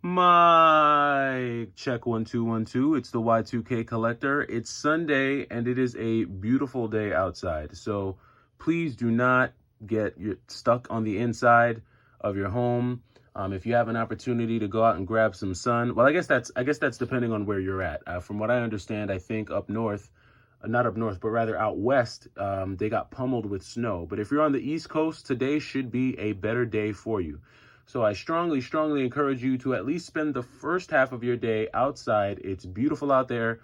Mic check 1 2 1 2. It's the Y2K Collector. It's Sunday and it is a beautiful day outside. So please do not get stuck on the inside of your home. If you have an opportunity to go out and grab some sun, well, I guess that's depending on where you're at. From what I understand, I think up north, not up north, but rather out west, they got pummeled with snow. But if you're on the East Coast, today should be a better day for you. So I strongly encourage you to at least spend the first half of your day outside. It's beautiful out there.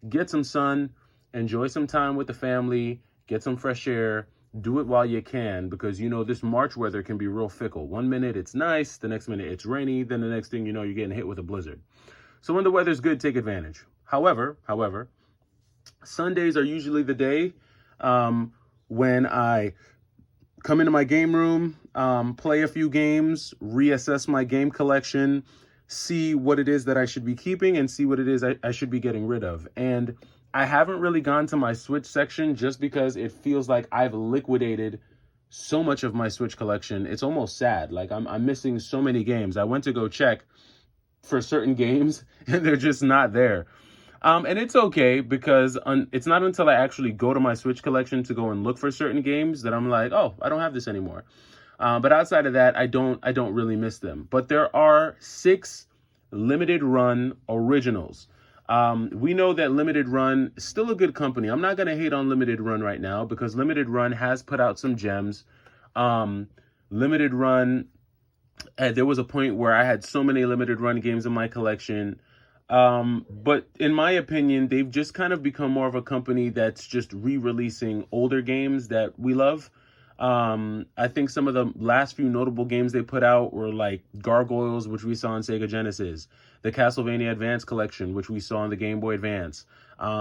Get some sun, enjoy some time with the family, get some fresh air, do it while you can, because this March weather can be real fickle. 1 minute it's nice, the next minute it's rainy, then the next thing you know, you're getting hit with a blizzard. So when the weather's good, take advantage. However, Sundays are usually the day when I come into my game room, play a few games, reassess my game collection, see what it is that I should be keeping and see what it is I should be getting rid of. And I haven't really gone to my Switch section just because it feels like I've liquidated so much of my Switch collection. It's almost sad. Like I'm missing so many games. I went to go check for certain games and they're just not there. And it's okay because it's not until I actually go to my Switch collection to go and look for certain games that I'm like, oh, I don't have this anymore. But outside of that, I don't really miss them. But there are 6 limited run originals. We know that Limited Run is still a good company. I'm not going to hate on Limited Run right now because Limited Run has put out some gems. Limited Run, there was a point where I had so many Limited Run games in my collection. But in my opinion, they've just kind of become more of a company that's just re-releasing older games that we love. I think some of the last few notable games they put out were like Gargoyles, which we saw on Sega Genesis, the Castlevania Advance Collection, which we saw on the Game Boy Advance.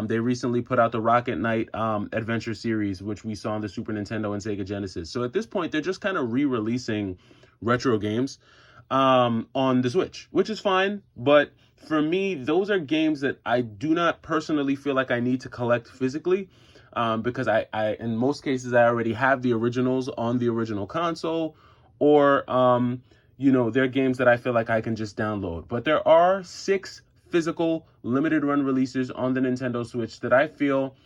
They recently put out the Rocket Knight Adventure Series, which we saw on the Super Nintendo and Sega Genesis. So at this point, they're just kind of re-releasing retro games on the Switch, which is fine. But for me, those are games that I do not personally feel like I need to collect physically. Because I in most cases, I already have the originals on the original console, or, they're games that I feel like I can just download. But there are 6 physical limited run releases on the Nintendo Switch that I feel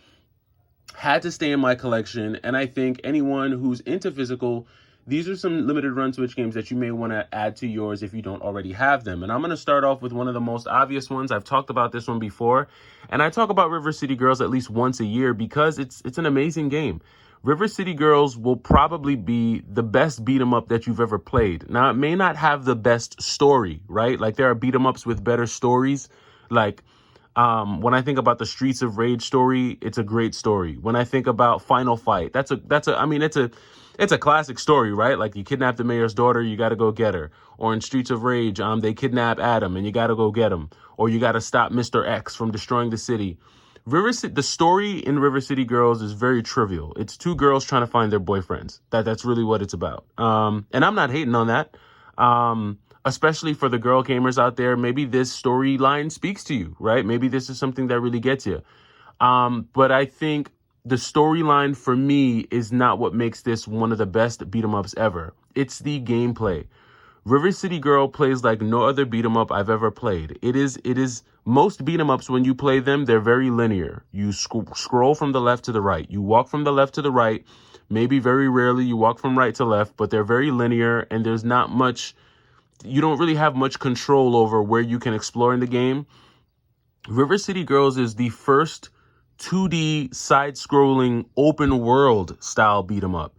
had to stay in my collection. And I think anyone who's into physical, these are some limited run Switch games that you may want to add to yours if you don't already have them. And I'm going to start off with one of the most obvious ones. I've talked about this one before, and I talk about River City Girls at least once a year because it's an amazing game. River City Girls will probably be the best beat 'em up that you've ever played. Now, it may not have the best story, right? Like there are beat 'em ups with better stories. Like when I think about the Streets of Rage story, it's a great story. When I think about Final Fight, it's a classic story, right? Like you kidnap the mayor's daughter, you got to go get her. Or in Streets of Rage, they kidnap Adam and you got to go get him. Or you got to stop Mr. X from destroying the city. The story in River City Girls is very trivial. It's 2 girls trying to find their boyfriends. That's really what it's about. And I'm not hating on that. Especially for the girl gamers out there, maybe this storyline speaks to you, right? Maybe this is something that really gets you. But I think the storyline for me is not what makes this one of the best beat 'em ups ever. It's the gameplay. River City Girl plays like no other beat 'em up I've ever played. It is most beat 'em ups when you play them, they're very linear. You scroll from the left to the right. You walk from the left to the right. Maybe very rarely you walk from right to left, but they're very linear and there's not much, you don't really have much control over where you can explore in the game. River City Girls is the first 2D side-scrolling open world style beat 'em up,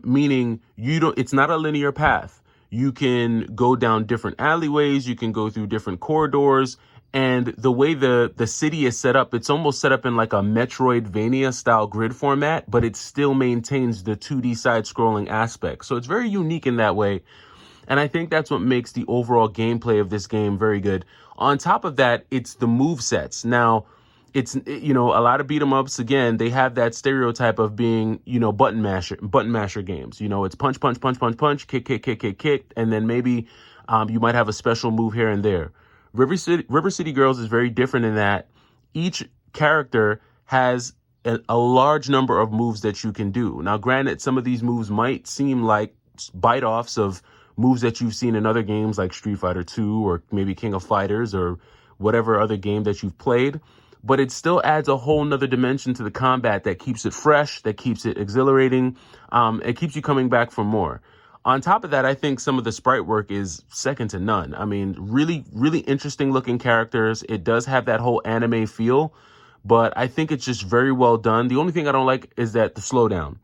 meaning it's not a linear path. You can go down different alleyways, you can go through different corridors, and the way the city is set up, it's almost set up in like a Metroidvania style grid format, but it still maintains the 2D side-scrolling aspect. So it's very unique in that way. And I think that's what makes the overall gameplay of this game very good. On top of that, it's the move sets. Now, it's, a lot of beat 'em ups, again, they have that stereotype of being, button masher games. It's punch, punch, punch, punch, punch, kick, kick, kick, kick, kick. And then maybe you might have a special move here and there. River City Girls is very different in that each character has a large number of moves that you can do. Now, granted, some of these moves might seem like bite-offs of moves that you've seen in other games like Street Fighter 2 or maybe King of Fighters or whatever other game that you've played. But it still adds a whole nother dimension to the combat that keeps it fresh, that keeps it exhilarating. It keeps you coming back for more. On top of that, I think some of the sprite work is second to none. I mean, really, really interesting looking characters. It does have that whole anime feel, but I think it's just very well done. The only thing I don't like is that the slowdown.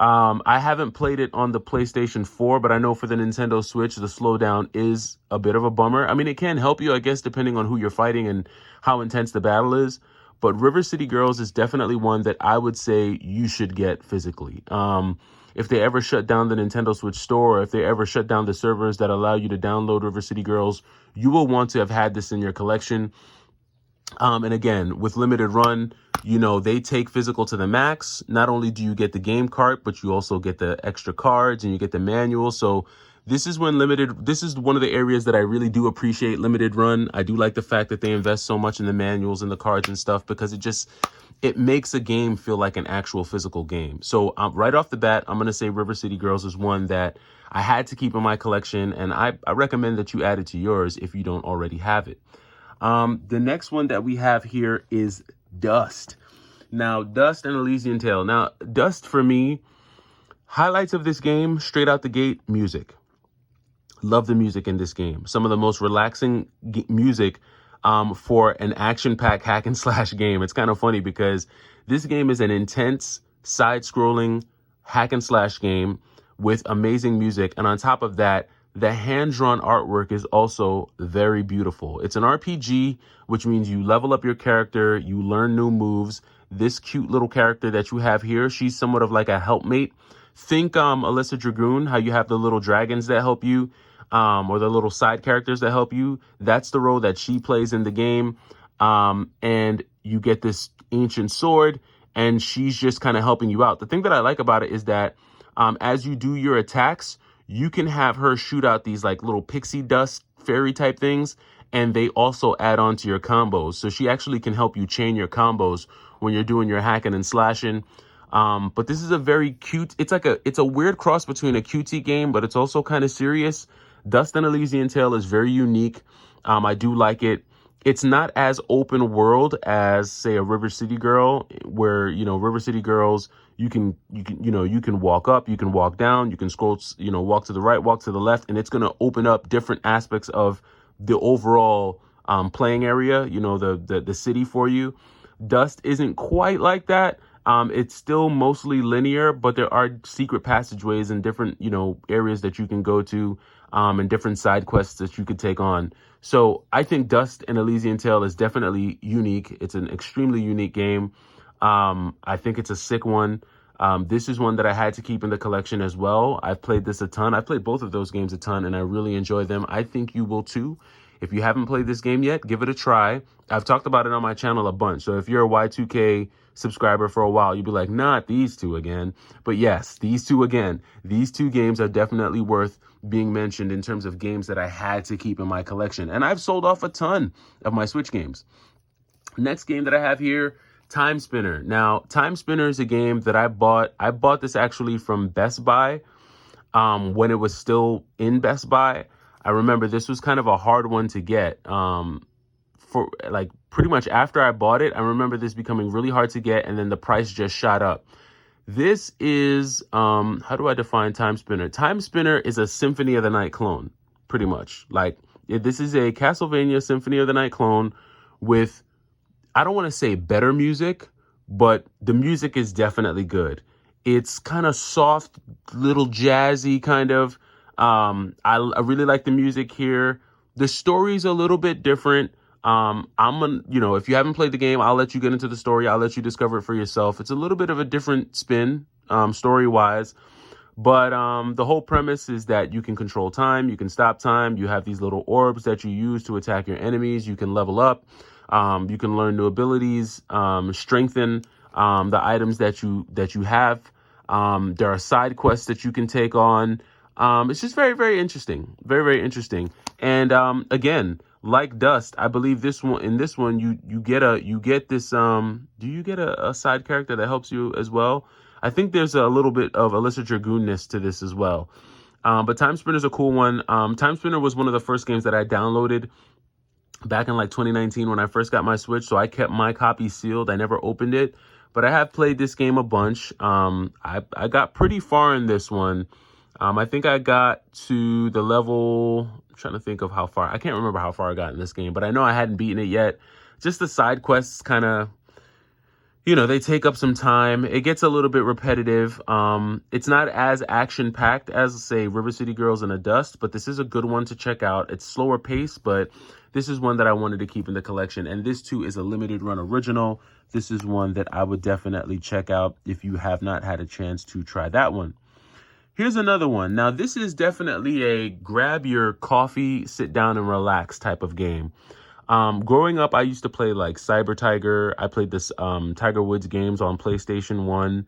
I haven't played it on the PlayStation 4, but I know for the Nintendo Switch, the slowdown is a bit of a bummer. I mean, it can help you, I guess, depending on who you're fighting and how intense the battle is. But River City Girls is definitely one that I would say you should get physically. If they ever shut down the Nintendo Switch store, or if they ever shut down the servers that allow you to download River City Girls, you will want to have had this in your collection. And again, with limited run, you know, they take physical to the max. Not only do you get the game cart, but you also get the extra cards and you get the manual. So this is one of the areas that I really do appreciate limited run. I do like the fact that they invest so much in the manuals and the cards and stuff, because it makes a game feel like an actual physical game. So right off the bat, I'm going to say River City Girls is one that I had to keep in my collection, and I recommend that you add it to yours if you don't already have it. The next one that we have here is Dust. Now, Dust and Elysian Tale. Now, Dust, for me, highlights of this game, straight out the gate, music. Love the music in this game. Some of the most relaxing music for an action-packed hack and slash game. It's kind of funny because this game is an intense side-scrolling hack and slash game with amazing music. And on top of that, the hand-drawn artwork is also very beautiful. It's an RPG, which means you level up your character, you learn new moves. This cute little character that you have here, she's somewhat of like a helpmate. Think Alyssa Dragoon, how you have the little dragons that help you, or the little side characters that help you. That's the role that she plays in the game. And you get this ancient sword, and she's just kind of helping you out. The thing that I like about it is that as you do your attacks, you can have her shoot out these like little pixie dust fairy type things, and they also add on to your combos. So she actually can help you chain your combos when you're doing your hacking and slashing. But this is a very cute, it's a weird cross between a cutesy game, but it's also kind of serious. Dust and Elysian Tale is very unique. I do like it. It's not as open world as, say, a River City Girl, where, you know, River City Girls, you can walk up, you can walk down, you can scroll, walk to the right, walk to the left, and it's going to open up different aspects of the overall playing area, the city for you. Dust isn't quite like that. It's still mostly linear, but there are secret passageways and different, areas that you can go to, and different side quests that you could take on. So I think Dust and Elysian Tale is definitely unique. It's an extremely unique game. I think it's a sick one. This is one that I had to keep in the collection as well. I've played this a ton. I've played both of those games a ton, and I really enjoy them. I think you will too. If you haven't played this game yet, give it a try. I've talked about it on my channel a bunch. So if you're a Y2K subscriber for a while, you'll be like, not these two again. But yes, these two again. These two games are definitely worth being mentioned in terms of games that I had to keep in my collection. And I've sold off a ton of my Switch games. Next game that I have here, Time Spinner. Now, Time Spinner is a game that I bought. I bought this actually from Best Buy when it was still in Best Buy. I remember this was kind of a hard one to get. For like pretty much after I bought it, I remember this becoming really hard to get, and then the price just shot up. This is, how do I define Time Spinner? Time Spinner is a Symphony of the Night clone, pretty much. Like, this is a Castlevania Symphony of the Night clone with, I don't want to say better music, but the music is definitely good. It's kind of soft, little jazzy kind of. I really like the music here. The story's a little bit different. If you haven't played the game, I'll let you get into the story. I'll let you discover it for yourself. It's a little bit of a different spin, story-wise. But the whole premise is that you can control time, you can stop time, you have these little orbs that you use to attack your enemies, you can level up, you can learn new abilities, strengthen the items that you have. There are side quests that you can take on. It's just very, very interesting. Very, very interesting. And again, like Dust, I believe this one you get this do you get a side character that helps you as well? I think there's a little bit of Alyssa Dragoon-ness to this as well. But Time Spinner is a cool one. Time Spinner was one of the first games that I downloaded back in like 2019 when I first got my Switch. So I kept my copy sealed. I never opened it, but I have played this game a bunch. I got pretty far in this one. I think I got to the level, I'm trying to think of how far. I can't remember how far I got in this game, but I know I hadn't beaten it yet. Just the side quests kind of, they take up some time. It gets a little bit repetitive. It's not as action-packed as, say, River City Girls in the Dust, but this is a good one to check out. It's slower pace, but this is one that I wanted to keep in the collection. And this, too, is a limited run original. This is one that I would definitely check out if you have not had a chance to try that one. Here's another one. Now, this is definitely a grab your coffee, sit down and relax type of game. Growing up, I used to play like Cyber Tiger. I played this Tiger Woods games on PlayStation 1.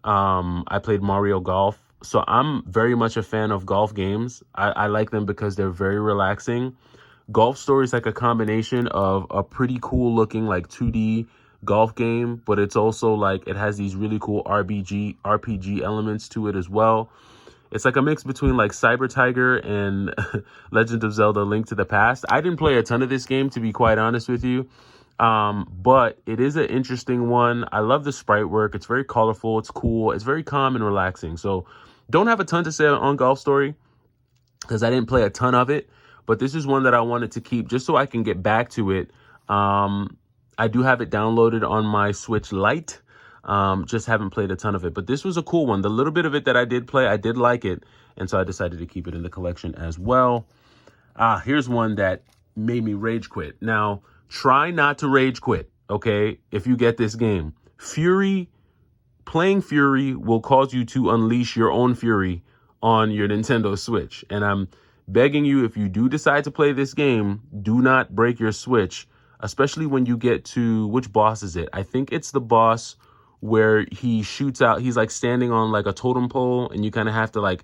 I played Mario Golf. So I'm very much a fan of golf games. I like them because they're very relaxing. Golf Story is like a combination of a pretty cool looking like 2D golf game, but it's also like it has these really cool RPG elements to it as well. It's like a mix between like Cyber Tiger and Legend of Zelda: Link to the Past. I didn't play a ton of this game, to be quite honest with you, but it is an interesting one. I love the sprite work. It's very colorful. It's cool. It's very calm and relaxing. So don't have a ton to say on Golf Story because I didn't play a ton of it, but this is one that I wanted to keep just so I can get back to it. I do have it downloaded on my Switch Lite. Just haven't played a ton of it, but this was a cool one. The little bit of it that I did play, I did like it, and so I decided to keep it in the collection as well. Here's one that made me rage quit. Now, try not to rage quit, okay, if you get this game. Playing Fury will cause you to unleash your own fury on your Nintendo Switch, and I'm begging you, if you do decide to play this game, do not break your Switch, especially when you get to, which boss is it? I think it's the boss where he shoots out, he's like standing on like a totem pole and you kind of have to like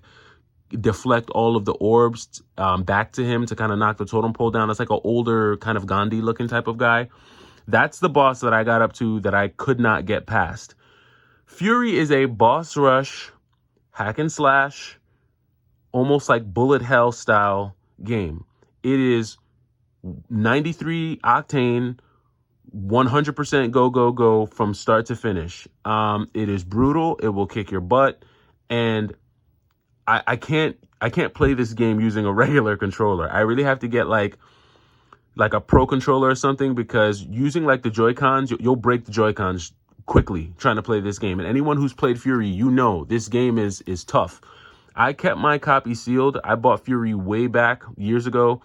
deflect all of the orbs back to him to kind of knock the totem pole down. It's like an older kind of Gandhi looking type of guy. That's the boss that I got up to that I could not get past. Fury is a boss rush, hack and slash, almost like bullet hell style game. It is 93 octane, 100% go from start to finish. It is brutal. It will kick your butt, and I can't play this game using a regular controller. I really have to get like a pro controller or something, because using like the Joy-Cons, you'll break the Joy-Cons quickly trying to play this game. And anyone who's played Fury, this game is tough. I kept my copy sealed. I bought Fury way back years ago,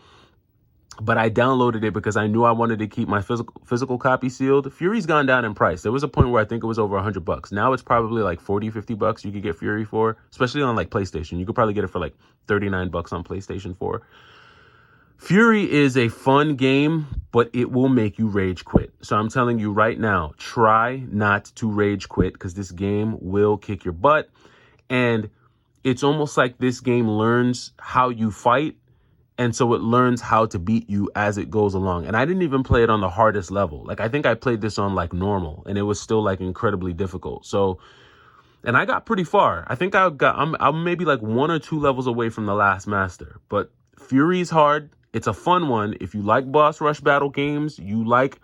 but I downloaded it because I knew I wanted to keep my physical copy sealed. Fury's gone down in price. There was a point where I think it was over $100. Now it's probably like $40-50 you could get Fury for, especially on like PlayStation. You could probably get it for like $39 on PlayStation 4. Fury is a fun game, but it will make you rage quit. So I'm telling you right now, try not to rage quit, because this game will kick your butt. And it's almost like this game learns how you fight, and so it learns how to beat you as it goes along. And I didn't even play it on the hardest level. Like, I think I played this on like normal, and it was still like incredibly difficult. So, and I got pretty far. I think I'm maybe like 1 or 2 levels away from the last master. But Fury's hard. It's a fun one. If you like boss rush battle games, you like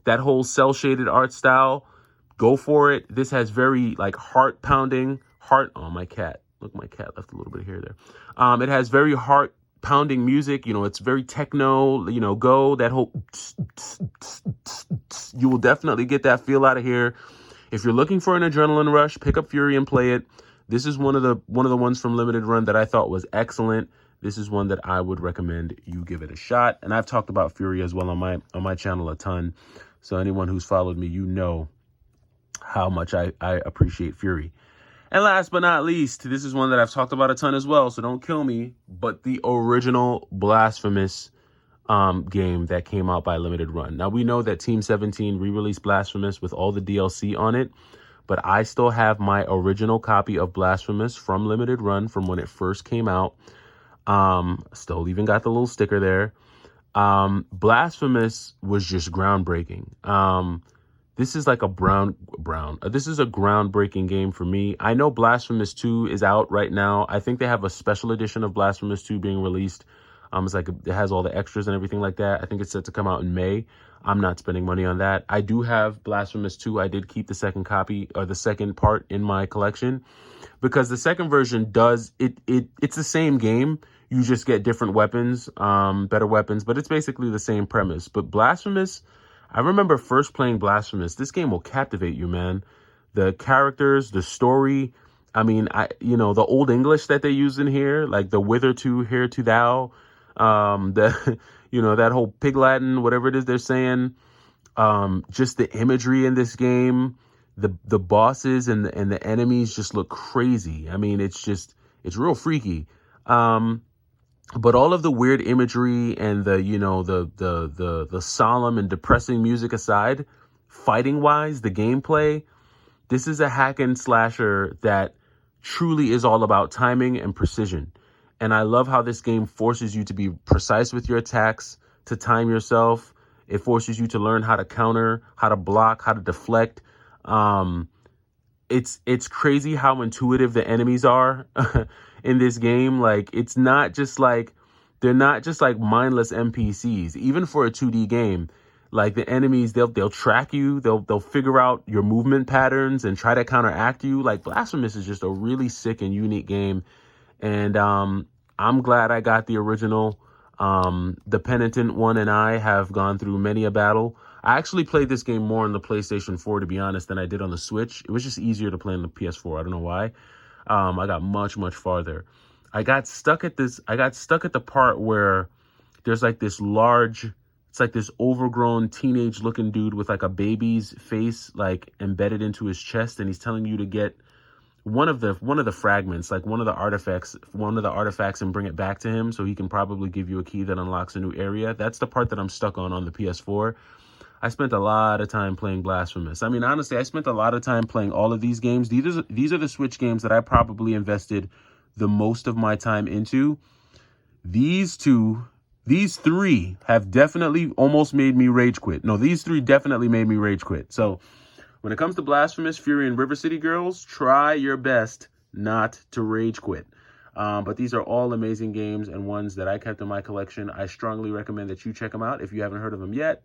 that whole cell shaded art style, go for it. This has very like heart pounding, oh, my cat. Look, my cat left a little bit of hair there. It has very heart pounding music. It's very techno, go that whole, you will definitely get that feel out of here. If you're looking for an adrenaline rush, pick up Fury and play it. This is one of the ones from Limited Run that I thought was excellent. This is one that I would recommend you give it a shot. And I've talked about Fury as well on my channel a ton. So anyone who's followed me, you know how much I appreciate Fury. And last but not least, this is one that I've talked about a ton as well, so don't kill me, but the original Blasphemous game that came out by Limited Run. Now, we know that Team 17 re-released Blasphemous with all the DLC on it, but I still have my original copy of Blasphemous from Limited Run from when it first came out. Still even got the little sticker there. Blasphemous was just groundbreaking. This is like a this is a groundbreaking game for me. I know Blasphemous 2 is out right now. I think they have a special edition of Blasphemous 2 being released. It's like it has all the extras and everything like that. I think it's set to come out in May. I'm not spending money on that. I do have Blasphemous 2. I did keep the second copy or the second part in my collection because the second version it's the same game. You just get different weapons, better weapons, but it's basically the same premise. But Blasphemous, I remember first playing Blasphemous. This game will captivate you, man. The characters, the story. I mean, the Old English that they use in here, like the whither to, here to thou, the, that whole pig Latin, whatever it is they're saying. Just the imagery in this game, the bosses and the enemies just look crazy. I mean, it's real freaky. But all of the weird imagery and the solemn and depressing music aside, fighting wise, the gameplay, this is a hack and slasher that truly is all about timing and precision. And I love how this game forces you to be precise with your attacks, to time yourself. It forces you to learn how to counter, how to block, how to deflect. It's crazy how intuitive the enemies are in this game. Like, it's not just like, they're not just like mindless NPCs. Even for a 2D game, like the enemies, they'll track you. They'll figure out your movement patterns and try to counteract you. Like, Blasphemous is just a really sick and unique game. And I'm glad I got the original. The Penitent one and I have gone through many a battle. I actually played this game more on the PlayStation 4, to be honest, than I did on the Switch. It was just easier to play on the PS4. I don't know why. I got much, much farther. I got stuck at the part where there's like this it's like this overgrown teenage looking dude with like a baby's face, like embedded into his chest. And he's telling you to get one of the fragments, like one of the artifacts and bring it back to him so he can probably give you a key that unlocks a new area. That's the part that I'm stuck on the PS4. I spent a lot of time playing Blasphemous. I mean, honestly, I spent a lot of time playing all of these games. These are the Switch games that I probably invested the most of my time into. These three have definitely almost made me rage quit. No, these three definitely made me rage quit. So when it comes to Blasphemous, Fury, and River City Girls, try your best not to rage quit. But these are all amazing games and ones that I kept in my collection. I strongly recommend that you check them out if you haven't heard of them yet.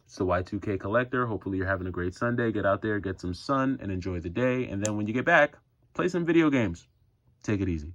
It's the Y2K Collector. Hopefully you're having a great Sunday. Get out there, get some sun, and enjoy the day. And then when you get back, play some video games. Take it easy.